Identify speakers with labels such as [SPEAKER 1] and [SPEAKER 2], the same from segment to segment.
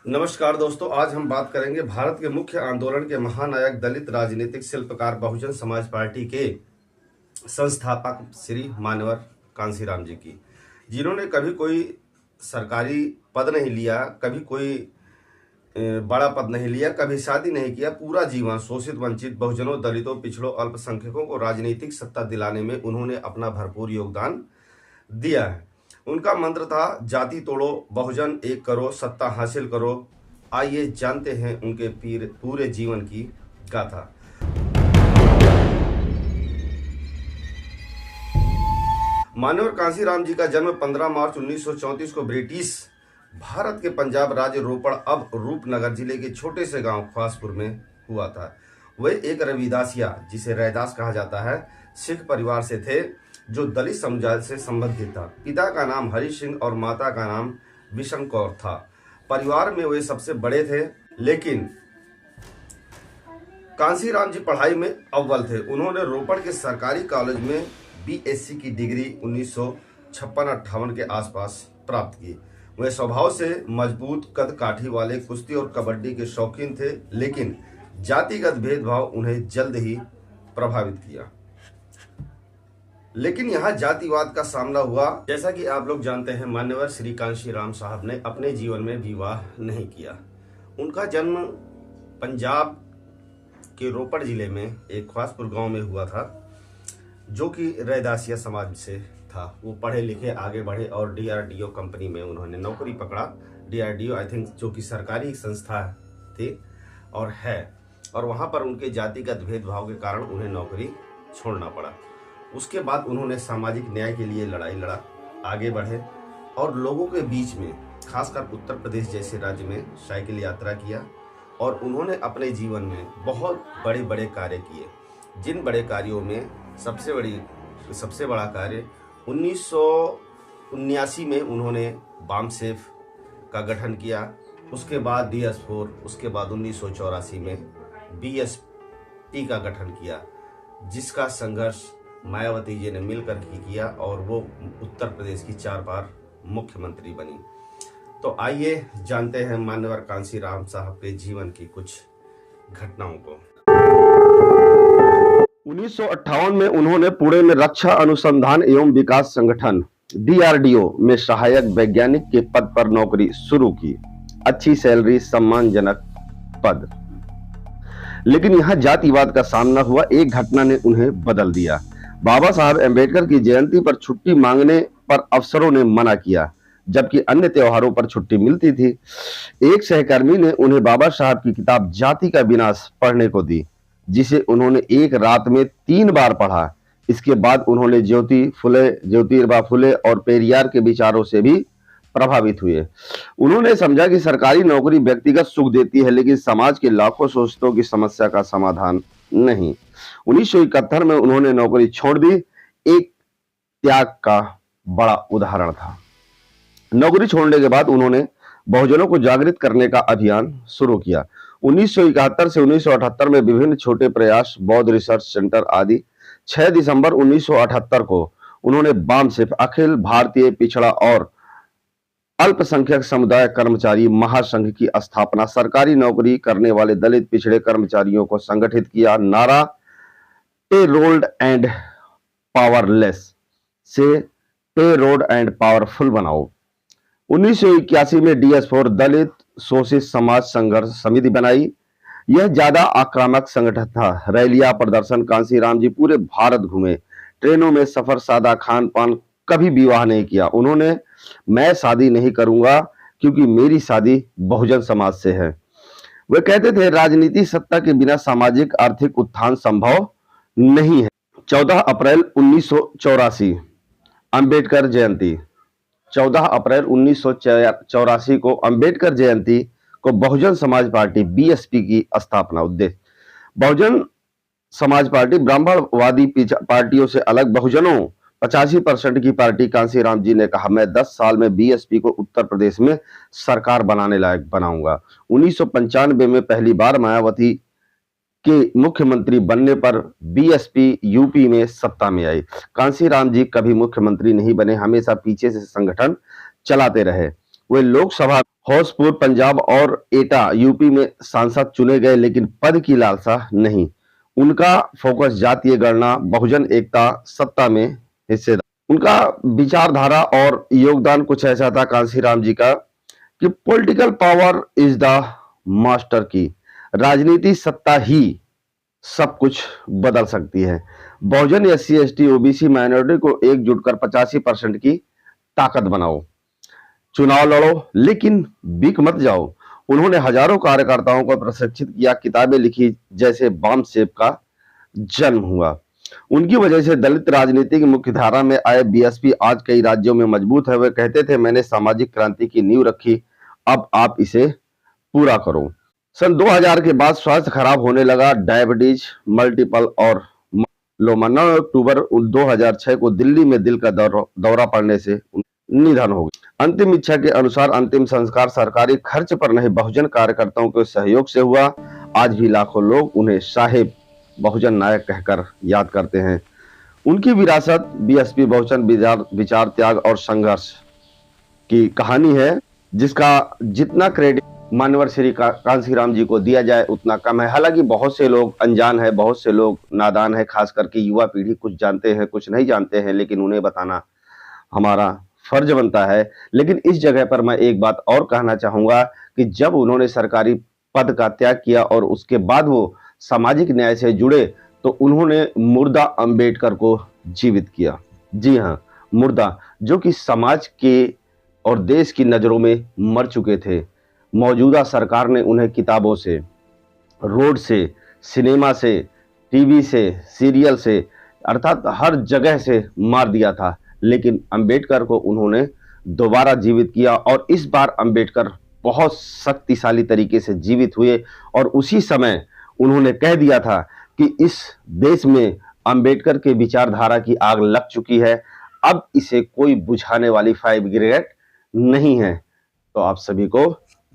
[SPEAKER 1] नमस्कार दोस्तों, आज हम बात करेंगे भारत के मुख्य आंदोलन के महानायक दलित राजनीतिक शिल्पकार बहुजन समाज पार्टी के संस्थापक श्री मान्यवर कांशीराम जी की, जिन्होंने कभी कोई सरकारी पद नहीं लिया, कभी कोई बड़ा पद नहीं लिया, कभी शादी नहीं किया। पूरा जीवन शोषित, वंचित बहुजनों, दलितों, पिछड़ों, अल्पसंख्यकों को राजनीतिक सत्ता दिलाने में उन्होंने अपना भरपूर योगदान दिया है। उनका मंत्र था, जाति तोड़ो, बहुजन एक करो, सत्ता हासिल करो। आइए जानते हैं उनके पूरे जीवन की गाथा। मान्यवर कांशीराम जी का जन्म 15 मार्च 1934 को ब्रिटिश भारत के पंजाब राज्य रोपड़ अब रूपनगर जिले के छोटे से गांव ख्वासपुर में हुआ था। वे एक रविदासिया, जिसे रैदास कहा जाता है, सिख परिवार से थे जो दलित समुदाय से संबंधित था। पिता का नाम हरि सिंह और माता का नाम विशन कौर था। परिवार में वे सबसे बड़े थे, लेकिन कांशीराम जी पढ़ाई में अव्वल थे। उन्होंने रोपड़ के सरकारी कॉलेज में बीएससी की डिग्री 1956-58 के आसपास प्राप्त की। वे स्वभाव से मजबूत, कद काठी वाले, कुश्ती और कबड्डी के शौकीन थे, लेकिन जातिगत भेदभाव उन्हें जल्द ही प्रभावित किया। लेकिन यहाँ जातिवाद का सामना हुआ। जैसा कि आप लोग जानते हैं, मान्यवर श्री कांशीराम साहब ने अपने जीवन में विवाह नहीं किया। उनका जन्म पंजाब के रोपड़ जिले में एक ख्वासपुर गांव में हुआ था, जो कि रैदासिया समाज से था। वो पढ़े लिखे आगे बढ़े और डीआरडीओ कंपनी में उन्होंने नौकरी पकड़ा। डीआरडीओ आई थिंक जो कि सरकारी संस्था थी और है, और वहाँ पर उनके जातिगत भेदभाव के कारण उन्हें नौकरी छोड़ना पड़ा। उसके बाद उन्होंने सामाजिक न्याय के लिए लड़ाई लड़ा, आगे बढ़े और लोगों के बीच में, खासकर उत्तर प्रदेश जैसे राज्य में साइकिल यात्रा किया। और उन्होंने अपने जीवन में बहुत बड़े बड़े कार्य किए, जिन बड़े कार्यों में सबसे बड़ा कार्य 1979 में उन्होंने बामसेफ का गठन किया। उसके बाद DS4, उसके बाद 1984 में BSP का गठन किया, जिसका संघर्ष मायावती जी ने मिलकर किया और वो उत्तर प्रदेश की 4 बार मुख्यमंत्री बनी। तो आइए जानते हैं मान्यवर कांशीराम साहब के जीवन की कुछ घटनाओं को। 1958 में उन्होंने पुणे में रक्षा अनुसंधान एवं विकास संगठन DRDO में सहायक वैज्ञानिक के पद पर नौकरी शुरू की। अच्छी सैलरी, सम्मानजनक पद। लेकिन यहाँ जातिवाद का सामना हुआ। एक घटना ने उन्हें बदल दिया। बाबा साहब अम्बेडकर की जयंती पर छुट्टी मांगने पर अफसरों ने मना किया, जबकि अन्य त्योहारों पर छुट्टी मिलती थी। एक सहकर्मी ने उन्हें बाबा साहब की किताब जाति का विनाश पढ़ने को दी, जिसे उन्होंने एक रात में 3 बार पढ़ा। इसके बाद उन्होंने ज्योतिबा फुले और पेरियार के विचारों से भी प्रभावित हुए। उन्होंने समझा कि सरकारी नौकरी व्यक्तिगत सुख देती है, लेकिन समाज के लाखों शोषितों की समस्या का समाधान नहीं। 1971 में उन्होंने नौकरी छोड़ दी। एक त्याग का बड़ा उदाहरण था। नौकरी छोड़ने के बाद उन्होंने बहुजनों को जागृत करने का अभियान शुरू किया। 1971 से 1978 में विभिन्न छोटे प्रयास, बौद्ध रिसर्च सेंटर आदि। 6 दिसंबर 1978 को उन्होंने बामसेफ, अखिल भारतीय पिछड़ा और अल्पसंख्यक समुदाय कर्मचारी महासंघ की स्थापना, सरकारी नौकरी करने वाले दलित पिछड़े कर्मचारियों को संगठित किया। नारा पे रोल्ड एंड पावरलेस से पे रोड एंड पावरफुल बनाओ। 1981 में DS4 दलित शोषित समाज संघर्ष समिति बनाई। यह ज्यादा आक्रामक संगठन था। रैलियां, प्रदर्शन। कांशीराम जी पूरे भारत घूमे, ट्रेनों में सफर, सादा खान पान, कभी विवाह नहीं किया। उन्होंने मैं शादी नहीं करूंगा क्योंकि मेरी शादी बहुजन समाज से है। वे कहते थे, राजनीति सत्ता के बिना सामाजिक आर्थिक उत्थान संभव नहीं है। 14 अप्रैल 1984 अंबेडकर जयंती। 14 अप्रैल 1984 को अंबेडकर जयंती को बहुजन समाज पार्टी BSP की स्थापना। उद्देश्य, बहुजन समाज पार्टी ब्राह्मणवादी पार्टियों से अलग, बहुजनों 85% की पार्टी। कांशीराम जी ने कहा, मैं 10 साल में BSP को उत्तर प्रदेश में सरकार बनाने लायक बनाऊंगा। 1995 में पहली बार मायावती के मुख्यमंत्री बनने पर BSP यूपी में सत्ता में आई। कांशीराम जी कभी मुख्यमंत्री नहीं बने, हमेशा पीछे से संगठन चलाते रहे। वे लोकसभा, होसपुर पंजाब और एटा यूपी में सांसद चुने गए, लेकिन पद की लालसा नहीं। उनका फोकस जातीय गणना, बहुजन एकता, सत्ता में हिस्सेदार। उनका विचारधारा और योगदान कुछ ऐसा था कांशीराम जी का कि political power is the master की, राजनीति सत्ता ही सब कुछ बदल सकती है। बहुजन, एससी, एसटी, ओबीसी, माइनॉरिटी को एकजुट कर 85% की ताकत बनाओ, चुनाव लड़ो, लेकिन बिक मत जाओ। उन्होंने हजारों कार्यकर्ताओं को प्रशिक्षित किया, किताबें लिखी, जैसे बाम सेब का जन्म हुआ। उनकी वजह से दलित राजनीति की मुख्य धारा में आए बीएसपी आज कई राज्यों में मजबूत है। वे कहते थे, मैंने सामाजिक क्रांति की नींव रखी, अब आप इसे पूरा करो। सन 2000 के बाद स्वास्थ्य खराब होने लगा, डायबिटीज, मल्टीपल और लोमा। 9 अक्टूबर 2006 को दिल्ली में दिल का दौरा पड़ने से निधन हो गया। अंतिम इच्छा के अनुसार अंतिम संस्कार सरकारी खर्च पर नहीं, बहुजन कार्यकर्ताओं के सहयोग से हुआ। आज भी लाखों लोग उन्हें साहेब बहुजन नायक कहकर याद करते हैं। उनकी विरासत बीएसपी बहुजन विचार, त्याग और संघर्ष की कहानी है, जिसका जितना क्रेडिट मान्यवर श्री कांशीराम जी को दिया जाए उतना कम है। हालांकि बहुत से लोग अनजान है, बहुत से लोग नादान है, खास करके युवा पीढ़ी कुछ जानते हैं, कुछ नहीं जानते हैं, लेकिन उन्हें बताना हमारा फर्ज बनता है। लेकिन इस जगह पर मैं एक बात और कहना चाहूंगा कि जब उन्होंने सरकारी पद का त्याग किया और उसके बाद वो सामाजिक न्याय से जुड़े, तो उन्होंने मुर्दा अंबेडकर को जीवित किया। जी हाँ, मुर्दा, जो कि समाज के और देश की नजरों में मर चुके थे। मौजूदा सरकार ने उन्हें किताबों से, रोड से, सिनेमा से, टीवी से, सीरियल से, अर्थात हर जगह से मार दिया था, लेकिन अंबेडकर को उन्होंने दोबारा जीवित किया। और इस बार अंबेडकर बहुत शक्तिशाली तरीके से जीवित हुए और उसी समय उन्होंने कह दिया था कि इस देश में अंबेडकर के विचारधारा की आग लग चुकी है, अब इसे कोई बुझाने वाली फायर ब्रिगेड नहीं है। तो आप सभी को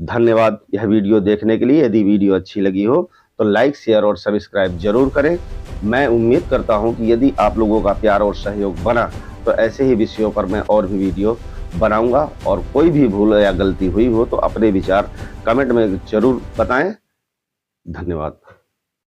[SPEAKER 1] धन्यवाद यह वीडियो देखने के लिए। यदि वीडियो अच्छी लगी हो तो लाइक, शेयर और सब्सक्राइब जरूर करें। मैं उम्मीद करता हूं कि यदि आप लोगों का प्यार और सहयोग बना तो ऐसे ही विषयों पर मैं और भी वीडियो बनाऊंगा। और कोई भी भूल या गलती हुई हो तो अपने विचार कमेंट में जरूर बताएं। धन्यवाद।